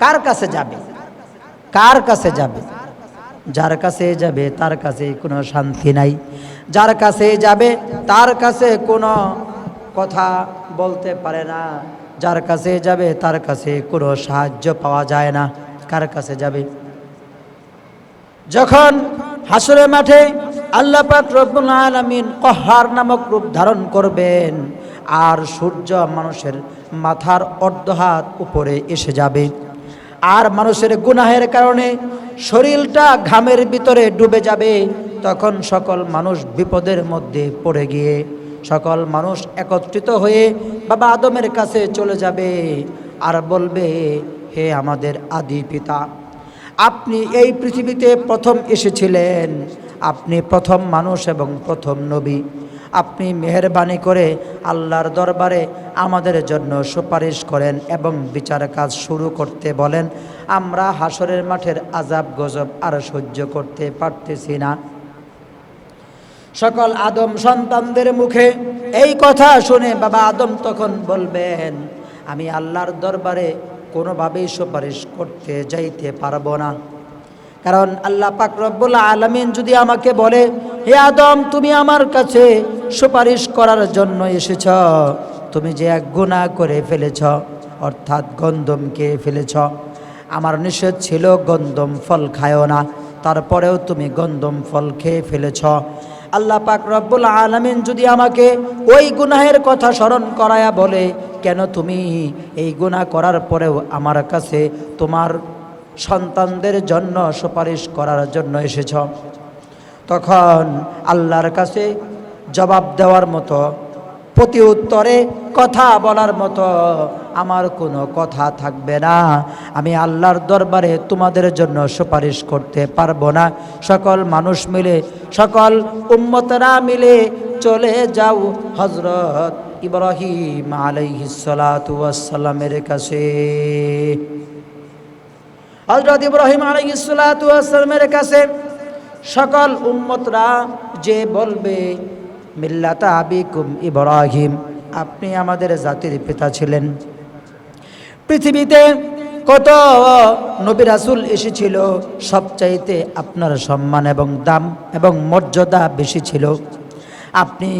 কার কাছে যাবে? কার কাছে যাবে? যার কাছে যাবে তার কাছে কোনো শান্তি নাই, যার কাছে যাবে তার কাছে কোনো কথা বলতে পারে না, যার কাছে যাবে তার কাছে কোনো সাহায্য পাওয়া যায় না। কার কাছে যাবে? যখন হাসরের মাঠে আল্লাহ পাক রব্বুল আলামিন কহার নামক রূপ ধারণ করবেন, আর সূর্য মানুষের মাথার অর্ধ হাত উপরে এসে যাবে, আর মানুষের গুনাহের কারণে শরীরটা ঘামের ভিতরে ডুবে যাবে, তখন সকল মানুষ বিপদের মধ্যে পড়ে গিয়ে সকল মানুষ একত্রিত হয়ে বাবা আদমের কাছে চলে যাবে আর বলবে, হে আমাদের আদি পিতা, আপনি এই পৃথিবীতে প্রথম এসেছিলেন, আপনি প্রথম মানুষ এবং প্রথম নবী, আপনি মেহেরবানি করে আল্লাহর দরবারে আমাদের জন্য সুপারিশ করেন এবং বিচার কাজ শুরু করতে বলেন। আমরা হাসরের মাঠের আযাব গজব আর সহ্য করতে পারতেছি না। সকল আদম সন্তানদের মুখে এই কথা শুনে বাবা আদম তখন বলবেন, আমি আল্লাহর দরবারে কোনোভাবেই সুপারিশ করতে যাইতে পারবো না, কারণ আল্লাহ পাক রব্বুল আলামিন যদি আমাকে বলে, হে আদম, তুমি আমার কাছে সুপারিশ করার জন্য এসেছ, তুমি যে এক গুনাহ করে ফেলেছ, অর্থাৎ গন্ধম খেয়ে ফেলেছ, আমার নিষেধ ছিল গন্ধম ফল খায়ও না, তারপরেও তুমি গন্ধম ফল খেয়ে ফেলেছ। আল্লাহ পাক রব্বুল আলামিন যদি আমাকে ওই গুনাহের কথা স্মরণ করায়া বলে, কেন তুমি এই গুনাহ করার পরেও আমার কাছে তোমার সন্তানদের জন্য সুপারিশ করার জন্য এসেছ, তখন আল্লাহর কাছে জবাব দেওয়ার মতো, প্রতি উত্তরে কথা বলার মতো আমার কোনো কথা থাকবে না। আমি আল্লাহর দরবারে তোমাদের জন্য সুপারিশ করতে পারবো না। সকল মানুষ মিলে, সকল উম্মতরা মিলে চলে যাও হযরত ইব্রাহিম আলাইহিস সালাতু ওয়াস সালামের কাছে। হযরত ইব্রাহিম আলাইহিস সালাতু ওয়াস সালামের কাছে সকল উম্মতরা যে বলবে, মিল্লাতা আবিকুম ইব্রাহিম, আপনি আমাদের জাতির পিতা ছিলেন। পৃথিবীতে কত নবী রাসূল এসেছিল, সবচাইতে আপনার সম্মান এবং দাম এবং মর্যাদা বেশি ছিল। আপনি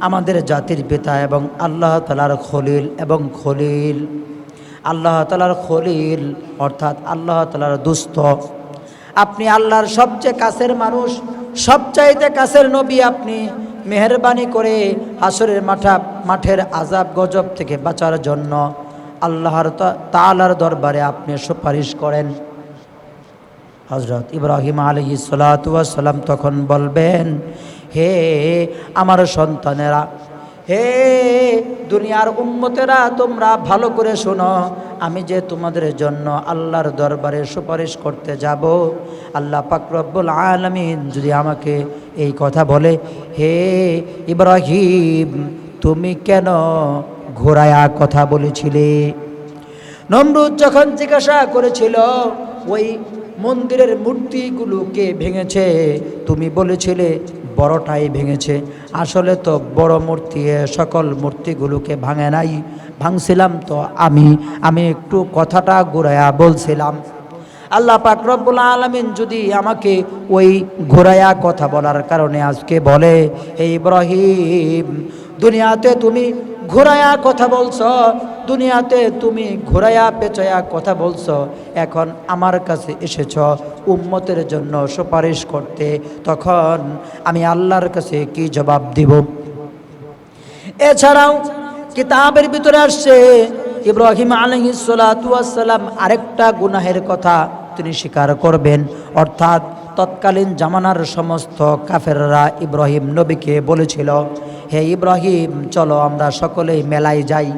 আমাদের জাতির পিতা এবং আল্লাহ তাআলার খলিল এবং খলিল, আল্লাহ তাআলার খলিল অর্থাৎ আল্লাহ তাআলার দোস্ত। আপনি আল্লাহর সবচেয়ে কাছের মানুষ, সবচাইতে কাছের নবী। আপনি মেহেরবানি করে হাসরের মাঠের আযাব গজব থেকে বাঁচার জন্য আল্লাহর তাআলার দরবারে আপনি সুপারিশ করেন। হযরত ইব্রাহিম আলাইহিস সালাতু ওয়াস সালাম তখন বলবেন, হে আমার সন্তানেরা, হে দুনিয়ার উম্মতেরা, তোমরা ভালো করে শোনো, আমি যে তোমাদের জন্য আল্লাহর দরবারে সুপারিশ করতে যাব, আল্লাহ পাক রব্বুল আলামিন যদি আমাকে এই কথা বলে, হে ইব্রাহিম, তুমি কেন ঘোরায়া কথা বলেছিলে? নমরুদ যখন জিজ্ঞাসা করেছিল ওই মন্দিরের মূর্তিগুলোকে ভেঙেছে, তুমি বলেছিলে বড়টাই ভেঙেছে। আসলে তো বড় মূর্তি সকল মূর্তিগুলোকে ভাঙে নাই, ভাঙছিলাম তো আমি একটু কথাটা ঘুরায়া বলছিলাম। আল্লাহ পাক রব্বুল আলামিন যদি আমাকে ওই ঘোরায়া কথা বলার কারণে আজকে বলে, হে ইব্রাহিম, দুনিয়াতে তুমি ঘোরায়া কথা বলছো, দুনিয়াতে তুমি ঘোরায়া পেঁচায়া কথা বলছো, এখন আমার কাছে এসেছ উম্মতের জন্য সুপারিশ করতে, তখন আমি আল্লাহর কাছে কি জবাব দিব? এছাড়াও কিতাবের ভিতরে আসছে ইব্রাহিম আলাইহিস সালাতু ওয়াস সালাম আরেকটা গুনাহের কথা তিনি স্বীকার করবেন, অর্থাৎ তৎকালীন জামানার সমস্ত কাফেররা ইব্রাহিম নবীকে বলেছিল, হে ইব্রাহিম, চলো আমরা সকলেই মেলায় যাই।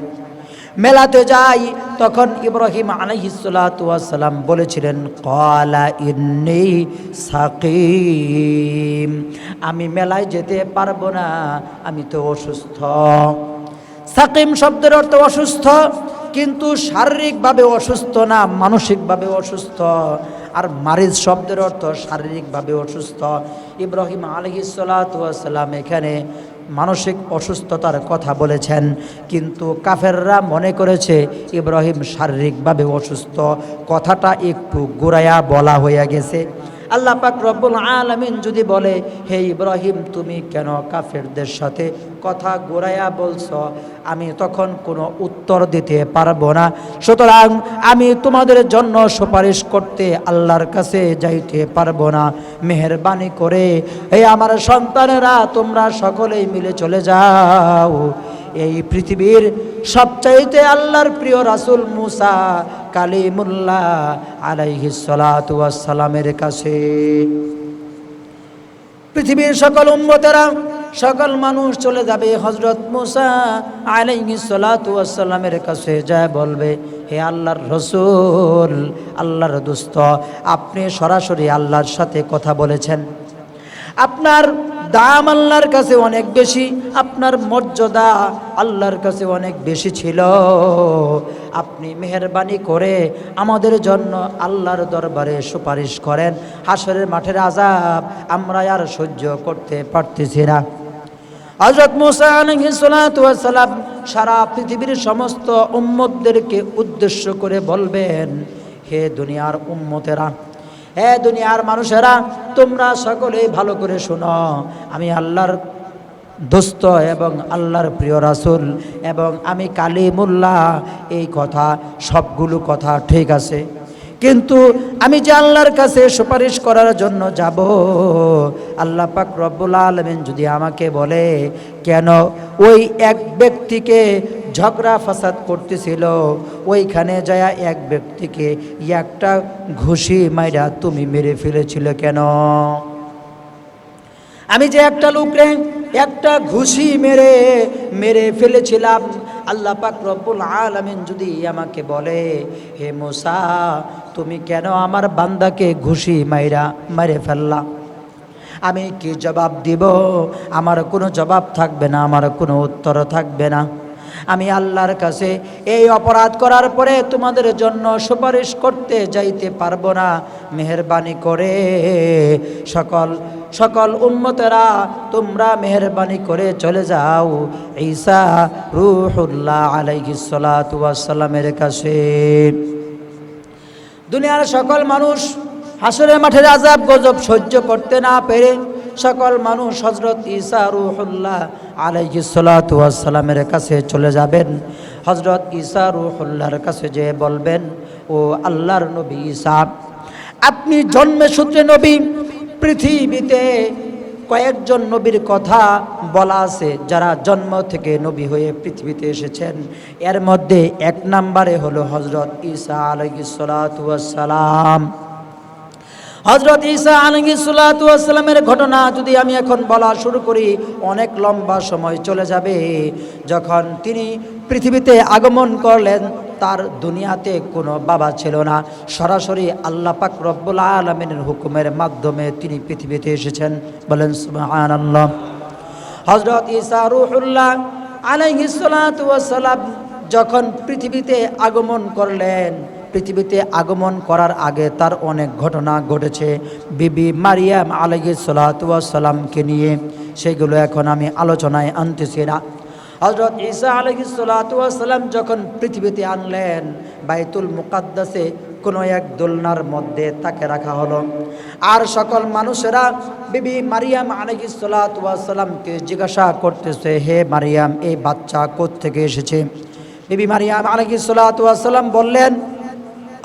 মেলাতে যাই, তখন ইব্রাহিম আলাইহিস সালাতু ওয়াস সালাম বলেছিলেন, ক্বালা ইন্নী সাকিম, আমি মেলায় যেতে পারবো না, আমি তো অসুস্থ। সাকিম শব্দের অর্থ অসুস্থ, কিন্তু শারীরিকভাবে অসুস্থ না, মানসিকভাবে অসুস্থ। আর মারিজ শব্দের অর্থ শারীরিকভাবে অসুস্থ। ইব্রাহিম আলাইহিস সালাতু ওয়াস সালাম এখানে মানসিক অসুস্থতার কথা বলেছেন, কিন্তু কাফেররা মনে করেছে ইব্রাহিম শারীরিকভাবে অসুস্থ। কথাটা একটু গোড়ায়া বলা হয়ে গেছে। আল্লাহ পাক রব্বুল আলামিন যদি বলে, হে ইব্রাহিম তুমি কেন কাফেরদের সাথে কথা গোড়ায়া বলছো, আমি তখন কোনো উত্তর দিতে পারবো না। সুতরাং আমি তোমাদের জন্য সুপারিশ করতে আল্লাহর কাছে যাইতে পারবো না। মেহেরবানি করে হে আমার সন্তানেরা, তোমরা সকলেই মিলে চলে যাও এই পৃথিবীর সবচাইতে আল্লাহর প্রিয় রাসূল মুসা কালিমুল্লাহ আলাইহিস সালাতু ওয়াস সালামের কাছে। পৃথিবীর সকল উম্মতেরা, সকল মানুষ চলে যাবে হযরত মুসা আলাইহিস সালাতু ওয়াস সালামের কাছে, যায় বলবে, হে আল্লাহর রাসূল, আল্লাহর দোস্ত, আপনি সরাসরি আল্লাহর সাথে কথা বলেছেন। আপনার দাম আল্লাহর কাছে অনেক বেশি, আপনার মর্যাদা আল্লাহর কাছে অনেক বেশি ছিল। আপনি মেহেরবানি করে আমাদের জন্য আল্লাহর দরবারে সুপারিশ করেন। হাসরের মাঠের আযাব আমরা আর সহ্য করতে পারতেছি না। হযরত মুসা আলাইহিস সালাতু ওয়াস সালাম সারা পৃথিবীর সমস্ত উম্মতদেরকে উদ্দেশ্য করে বলবেন, হে দুনিয়ার উম্মতেরা, হে দুনিয়ার মানুষেরা, তোমরা সকলেই ভালো করে শোনো। আমি আল্লাহর দোস্ত এবং আল্লাহর প্রিয় রাসূল এবং আমি কালিমুল্লাহ। এই কথা, সবগুলো কথা ঠিক আছে, কিন্তু আমি যে আল্লাহর কাছে সুপারিশ করার জন্য যাব, আল্লাহ পাক রব্বুল আলামিন যদি আমাকে বলে, কেন ওই এক ব্যক্তিকে ঝগড়া ফাসাদ করতেছিল, ওইখানে যায় এক ব্যক্তিকে একটা ঘুষি মাইরা তুমি মেরে ফেলেছিলে কেন? আমি যে একটা লোকরে একটা ঘুষি মেরে ফেলেছিলাম, আল্লাহ পাক রব্বুল আলামিন যদি আমাকে বলে, হে মুসা তুমি কেন আমার বান্দাকে ঘুষি মাইরে ফেললা, আমি কি জবাব দিব? আমার কোনো জবাব থাকবে না, আমার কোনো উত্তর থাকবে না। আমি আল্লাহর কাছে এই অপরাধ করার পরে তোমাদের জন্য সুপারিশ করতে যাইতে পারবো না। মেহেরবানি করে সকল উম্মতেরা, তোমরা মেহেরবানি করে চলে যাও ঈসা রূহুল্লাহ আলাইহিস সালাতু ওয়াস সালামের কাছে। দুনিয়ার সকল মানুষ হাসরের মাঠের আযাব গজব সহ্য করতে না পেরে সকল মানুষ হযরত ঈসা রূহুল্লাহ আলাইহিস সালাতু ওয়াস সালামের কাছে চলে যাবেন। হযরত ঈসা রূহুল্লাহর কাছে যে বলবেন, ও আল্লাহর নবী ঈসা, আপনি জন্মে সূত্রে নবী। পৃথিবীতে কয়েকজন নবীর কথা বলা আছে যারা জন্ম থেকে নবী হয়ে পৃথিবীতে এসেছেন। এর মধ্যে এক নম্বরে হলো হযরত ঈসা আলাইহিস সালাতু ওয়াস সালাম। হযরত ঈসা আলাইহিস সালাতু ওয়াস সালামের ঘটনা যদি আমি এখন বলা শুরু করি, অনেক লম্বা সময় চলে যাবে। যখন তিনি পৃথিবীতে আগমন করলেন, তার দুনিয়াতে কোনো বাবা ছিল না। সরাসরি আল্লাহ পাক রব্বুল আলামিনের হুকুমের মাধ্যমে তিনি পৃথিবীতে এসেছেন। বলেন সুবহানাল্লাহ। হযরত ঈসা রূহুল্লাহ আলাইহিস সালাতু ওয়াস সালাম যখন পৃথিবীতে আগমন করলেন, পৃথিবীতে আগমন করার আগে তার অনেক ঘটনা ঘটেছে বিবি মারিয়াম আলাইহিস সালাতু ওয়াস সালামকে নিয়ে। সেগুলো এখন আমি আলোচনায় আনতেছি না। হযরত ঈসা আলাইহিস সালাতু ওয়াস সালাম যখন পৃথিবীতে আনলেন, বাইতুল মুকাদ্দাসে কোনো এক দোলনার মধ্যে তাকে রাখা হলো। আর সকল মানুষেরা বিবি মারিয়াম আলাইহিস সালাতু ওয়াস সালামকে জিজ্ঞাসা করতেছে, হে মারিয়াম, এই বাচ্চা কোত্থেকে এসেছে? বিবি মারিয়াম আলাইহিস সালাতু ওয়াস সালাম বললেন,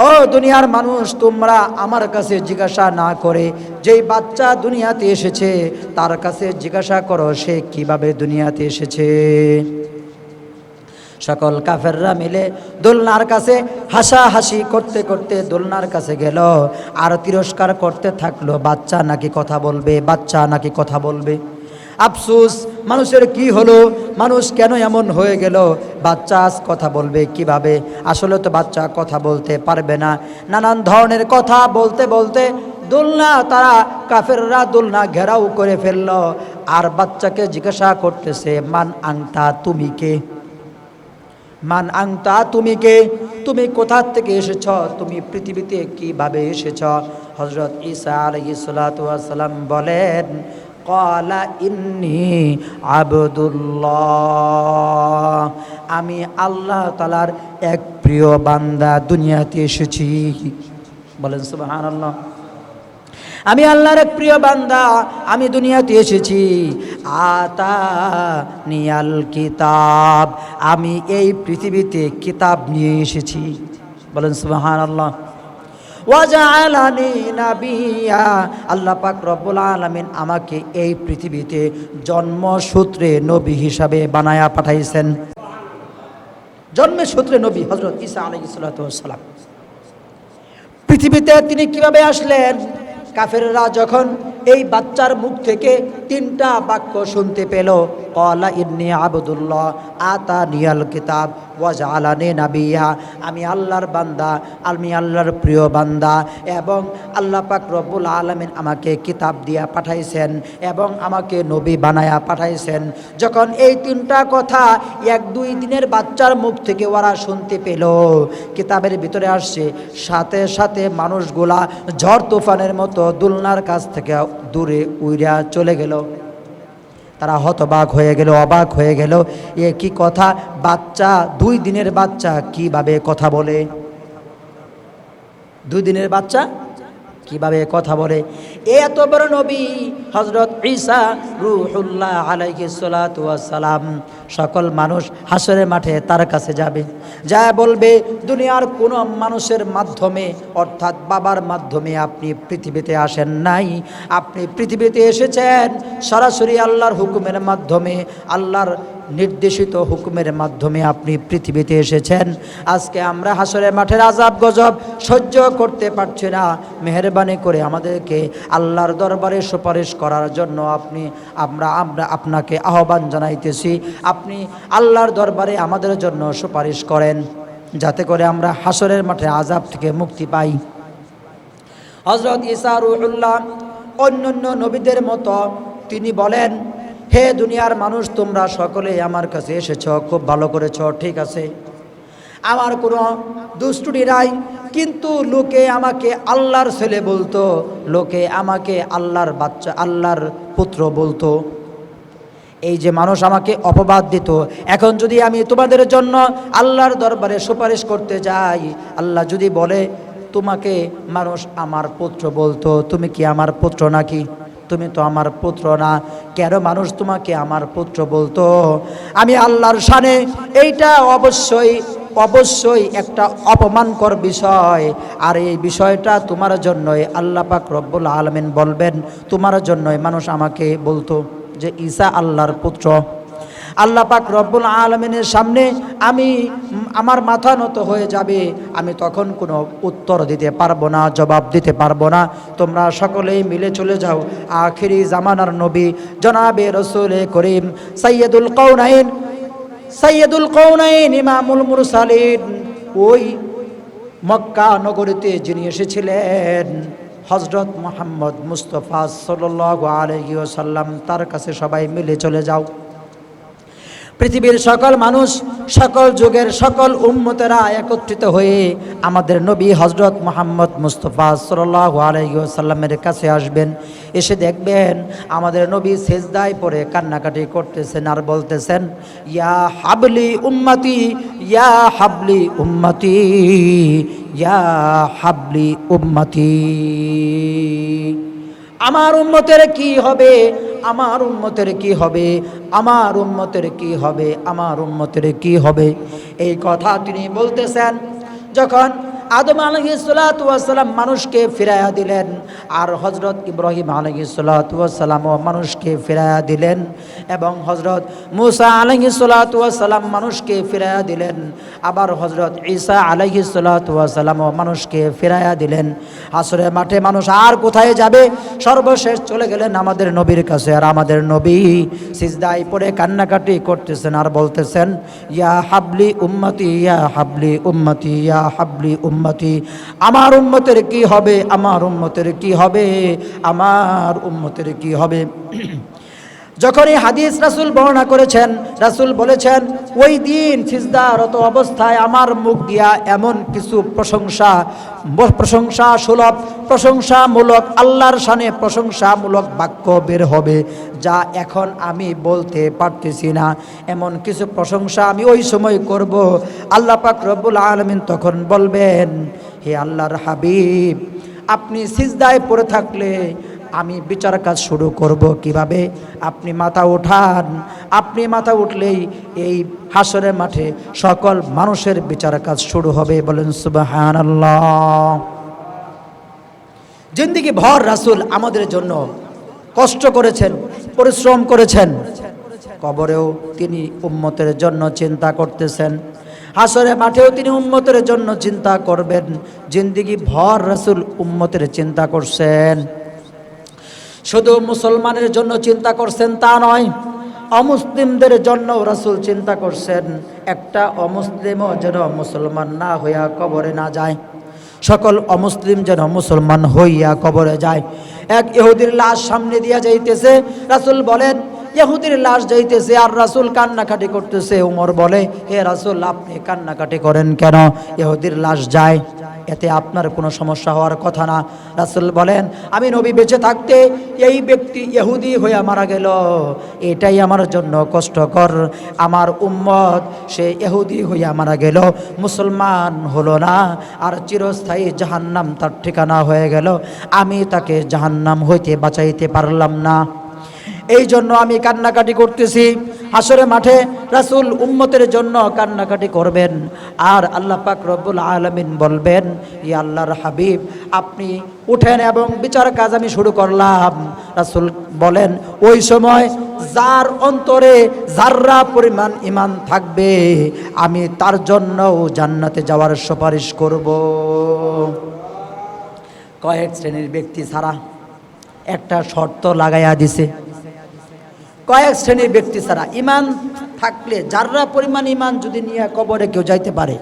ও দুনিয়ার মানুষ, তোমরা আমার কাছে জিজ্ঞাসা না করে যেই বাচ্চা দুনিয়াতে এসেছে তার কাছে জিজ্ঞাসা করো সে কিভাবে দুনিয়াতে এসেছে। সকল কাফেররা মিলে দোলনার কাছে হাসাহাসি করতে করতে দোলনার কাছে গেল আর তিরস্কার করতে থাকলো, বাচ্চা নাকি কথা বলবে, বাচ্চা নাকি কথা বলবে। আফসোস, মানুষের কি হলো, মানুষ কেন এমন হয়ে গেল? বাচ্চা আজ কথা বলবে কিভাবে? আসলে তো বাচ্চা কথা বলতে পারবে না। নানান ধরনের কথা বলতে বলতে দোলনা, তারা কাফেররা দোলনা ঘেরাও করে ফেলল। আর বাচ্চাকে জিজ্ঞাসা করতেছে, মান আংতা, তুমি কে? মান আংতা, তুমি কে? তুমি কোথা থেকে এসেছ? তুমি পৃথিবীতে কিভাবে এসেছ? হযরত ঈসা আলাইহিস সালাতু ওয়াস সালাম বলেন, ক্বালা ইন্নী আবদুল্লাহ, আমি আল্লাহ তাআলার এক প্রিয় বান্দা, দুনিয়াতে এসেছি। বলেন সুবহানাল্লাহ। আমি আল্লাহর এক প্রিয় বান্দা, আমি দুনিয়াতে এসেছি। আতানিয়াল কিতাব, আমি এই পৃথিবীতে কিতাব নিয়ে এসেছি। বলেন সুবহানাল্লাহ। ওয়াজআলানি নাবিয়্যা, আল্লাহ পাক রব্বুল আলামিন আমাকে এই পৃথিবীতে জন্মসূত্রে নবী হিসাবে বানায়া পাঠাইছেন। জন্মের সূত্রে নবী হযরত ঈসা আলাইহিস সালাতু ওয়াস সালাম। পৃথিবীতে তিনি কিভাবে আসলেন? কাফেররা যখন এই বাচ্চার মুখ থেকে তিনটা বাক্য শুনতে পেল, ক্বালা ইন্নী আবদুল্লাহ আতানিয়াল কিতাব ওয়াজআলানি নাবিয়্যা, আমি আল্লাহর বান্দা, আমি আল্লাহর প্রিয় বান্দা, এবং আল্লাহ পাক রব্বুল আলামিন আমাকে কিতাব দিয়া পাঠাইছেন এবং আমাকে নবী বানায়া পাঠাইছেন। যখন এই তিনটা কথা এক দুই দিনের বাচ্চার মুখ থেকে ওরা শুনতে পেল, কিতাবের ভিতরে আসছে, সাথে সাথে মানুষগুলা ঝড় তুফানের মতো দুলনার কাছ থেকে দূরে উইরা চলে গেল। তারা হতবাক হয়ে গেল, অবাক হয়ে গেল। এ কি কথা? বাচ্চা, 2 দিনের বাচ্চা কিভাবে কথা বলে? 2 দিনের বাচ্চা কিভাবে কথা বলে? এত বড় নবী হযরত ঈসা রূহুল্লাহ আলাইহিস সালাতু ওয়াস সালাম, সকল মানুষ হাসরের মাঠে তার কাছে যাবে, যা বলবে, দুনিয়ার কোনো মানুষের মাধ্যমে অর্থাৎ বাবার মাধ্যমে আপনি পৃথিবীতে আসেন নাই, আপনি পৃথিবীতে এসেছেন সরাসরি আল্লাহর হুকুমের মাধ্যমে, আল্লাহর নির্দেশিত হুকুমের মাধ্যমে আপনি পৃথিবীতে এসেছেন। আজকে আমরা হাসরের মাঠের আযাব গজব সহ্য করতে পারছি না, মেহেরবানি করে আমাদেরকে আল্লাহর দরবারে সুপারিশ করার জন্য আমরা আপনাকে আহ্বান জানাইতেছি, আপনি আল্লাহর দরবারে আমাদের জন্য সুপারিশ করেন, যাতে করে আমরা হাসরের মাঠে আযাব থেকে মুক্তি পাই। হযরত ঈসা রূহুল্লাহ অন্যান্য নবীদের মতো তিনি বলেন, হে দুনিয়ার মানুষ, তোমরা সকলেই আমার কাছে এসেছ, খুব ভালো করেছ, ঠিক আছে, আমার কোনো দুষ্টুটি নাই, কিন্তু লোকে আমাকে আল্লাহর ছেলে বলতো, লোকে আমাকে আল্লাহর বাচ্চা, আল্লাহর পুত্র বলতো। এই যে মানুষ আমাকে অপবাদ দিত, এখন যদি আমি তোমাদের জন্য আল্লাহর দরবারে সুপারিশ করতে যাই, আল্লাহ যদি বলে তোমাকে মানুষ আমার পুত্র বলতো, তুমি কি আমার পুত্র নাকি? তুমি তো আমার পুত্র না, কেন মানুষ তোমাকে আমার পুত্র বলতো? আমি আল্লাহর শানে এইটা অবশ্যই একটা অপমানকর বিষয়। আর এই বিষয়টা তোমার জন্যই আল্লাহ পাক রব্বুল আলামিন বলবেন, তোমার জন্যই মানুষ আমাকে বলতো যে ঈসা আল্লাহর পুত্র। আল্লাহ পাক রব্বুল আলামিনের সামনে আমার মাথা নত হয়ে যাবে, আমি তখন কোনো উত্তর দিতে পারবো না, জবাব দিতে পারবো না। তোমরা সকলেই মিলে চলে যাও আখিরি জামানার নবী জনাবে রাসূল করিম সাইয়্যিদুল কাউনাইন ইমামুল মুরসালিন, ওই মক্কা নগরীতে যিনি এসেছিলেন হযরত মুহাম্মদ মুস্তাফা সাল্লাল্লাহু আলাইহি ওয়াসাল্লাম, তার কাছে সবাই মিলে চলে যাও। পৃথিবীর সকল মানুষ, সকল যুগের সকল উম্মতেরা একত্রিত হয়ে আমাদের নবী হযরত মুহাম্মদ মুস্তাফা সাল্লাল্লাহু আলাইহি ওয়াসাল্লামের কাছে আসবেন। এসে দেখবেন আমাদের নবী সেজদায় পড়ে কান্নাকাটি করতেছেন আর বলতেছেন, ইয়া হাবলি উম্মতি, ইয়া হাবলি উম্মতি, ইয়া হাবলি উম্মতি। আমার উম্মতের কি হবে, আমার উম্মতের কি হবে, আমার উম্মতের কি হবে, আমার উম্মতের কি হবে, এই কথা তিনি বলতেছেন। যখন আদম আলাইহিস সালাতু ওয়াস সালাম মানুষকে ফিরাইয়া দিলেন, আর হযরত ইব্রাহিম আলাইহিস সালাতু ওয়াস সালামও মানুষকে ফিরাইয়া দিলেন, এবং হযরত মূসা আলাইহিস সালাতু ওয়াস সালাম মানুষকে ফিরাইয়া দিলেন, আবার হযরত ঈসা আলাইহিস সালাতু ওয়াস সালামও মানুষকে ফিরাইয়া দিলেন। হাসরের মাঠে মানুষ আর কোথায় যাবে? সর্বশেষ চলে গেলেন আমাদের নবীর কাছে, আর আমাদের নবী সিজদায় পড়ে কান্নাকাটি করতেছেন আর বলতেছেন, ইয়া হাবলি উম্মতি, ইয়া হাবলি উম্মতি, ইয়া হাবলি উম্মতি। আমার উম্মতের কি হবে, আমার উম্মতের কি হবে, আমার উম্মতের কি হবে। যখনই হাদিস রাসূল বর্ণনা করেছেন, রাসূল বলেছেন ওই দিন সিজদারত অবস্থায় আমার মুখ দিয়া এমন কিছু প্রশংসামূলক আল্লাহর শানে প্রশংসামূলক বাক্য বের হবে যা এখন আমি বলতে পারতেছি না। এমন কিছু প্রশংসা আমি ওই সময় করব। আল্লাহ পাক রব্বুল আলামিন তখন বলবেন, হে আল্লাহর হাবিব, আপনি সিজদায় পড়ে থাকলে আমি বিচার কাজ শুরু করব কিভাবে? আপনি মাথা উঠান, আপনি মাথা উঠলেই এই হাসরের মাঠে সকল মানুষের বিচার কাজ শুরু হবে। বলেন সুবহানাল্লাহ। জিন্দেগি ভর রাসূল আমাদের জন্য কষ্ট করেছেন, পরিশ্রম করেছেন। কবরেও তিনি উম্মতের জন্য চিন্তা করতেছেন, হাসরের মাঠেও তিনি উম্মতের জন্য চিন্তা করবেন। জিন্দেগি ভর রাসূল উম্মতের চিন্তা করছেন। শুধু মুসলমানের জন্য চিন্তা করছেন তা নয়, অমুসলিমদের জন্য রাসূল চিন্তা করছেন। একটা অমুসলিমও যেন মুসলমান না হইয়া কবরে না যায়, সকল অমুসলিম যেন মুসলমান হইয়া কবরে যায়। এক ইহুদির লাশ সামনে দিয়া যাইতেছে, রাসূল বলেন ইহুদির লাশ যাইতেছে আর রাসূল কান্নাকাটি করতেছে। উমর বলে, হে রাসূল, আপনি কান্নাকাটি করেন কেন? ইহুদির লাশ যায়, এতে আপনার কোনো সমস্যা হওয়ার কথা না। রাসূল বলেন, আমি নবী বেঁচে থাকতে এই ব্যক্তি ইহুদি হয়ে মারা গেল, এটাই আমার জন্য কষ্টকর। আমার উম্মত সে ইহুদি হইয়া মারা গেল, মুসলমান হলো না, আর চিরস্থায়ী জাহান্নাম তার ঠিকানা হয়ে গেল। আমি তাকে জাহান্নাম হইতে বাঁচাইতে পারলাম না, এই জন্য আমি কান্নাকাটি করতেছি। হাসরের মাঠে রাসূল উম্মতের জন্য কান্নাকাটি করবেন, আর আল্লাহ পাক রব্বুল আলামিন বলবেন, ইয়া আল্লাহর হাবিব, আপনি উঠেন এবং বিচার কাজ আমি শুরু করলাম। রাসূল বলেন, ওই সময় যার অন্তরে যাররা পরিমাণ ঈমান থাকবে আমি তার জন্যও জান্নাতে যাওয়ার সুপারিশ করব। কয়েক শ্রেণীর ব্যক্তি ছাড়া, একটা শর্ত লাগাইয়া দিছে, কয়েক শ্রেণীর ব্যক্তি ছাড়া, ঈমান থাকলে যাররা পরিমাণ ঈমান যদি নিয়ে কবরে কেউ যাইতে পারে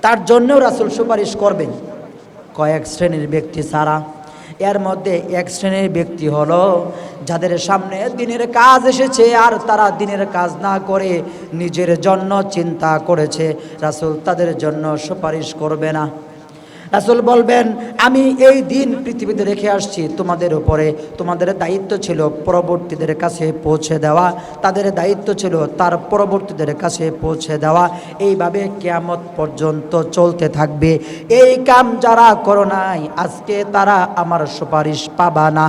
তার জন্যও রাসূল সুপারিশ করবেন। কয়েক শ্রেণীর ব্যক্তি ছাড়া, এর মধ্যে এক শ্রেণীর ব্যক্তি হলো যাদের সামনে দিনের কাজ এসেছে আর তারা দিনের কাজ না করে নিজের জন্য চিন্তা করেছে, রাসূল তাদের জন্য সুপারিশ করবে না। রাসূল বলবেন, আমি এই দিন পৃথিবীতে রেখে আসছি তোমাদের উপরে, তোমাদের দায়িত্ব ছিল পরবর্তীদের কাছে পৌঁছে দেওয়া, তাদের দায়িত্ব ছিল তার পরবর্তীদের কাছে পৌঁছে দেওয়া। এইভাবে কিয়ামত পর্যন্ত চলতে থাকবে। এই কাম যারা করো নাই আজকে তারা আমার সুপারিশ পাবা না।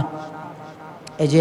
এই যে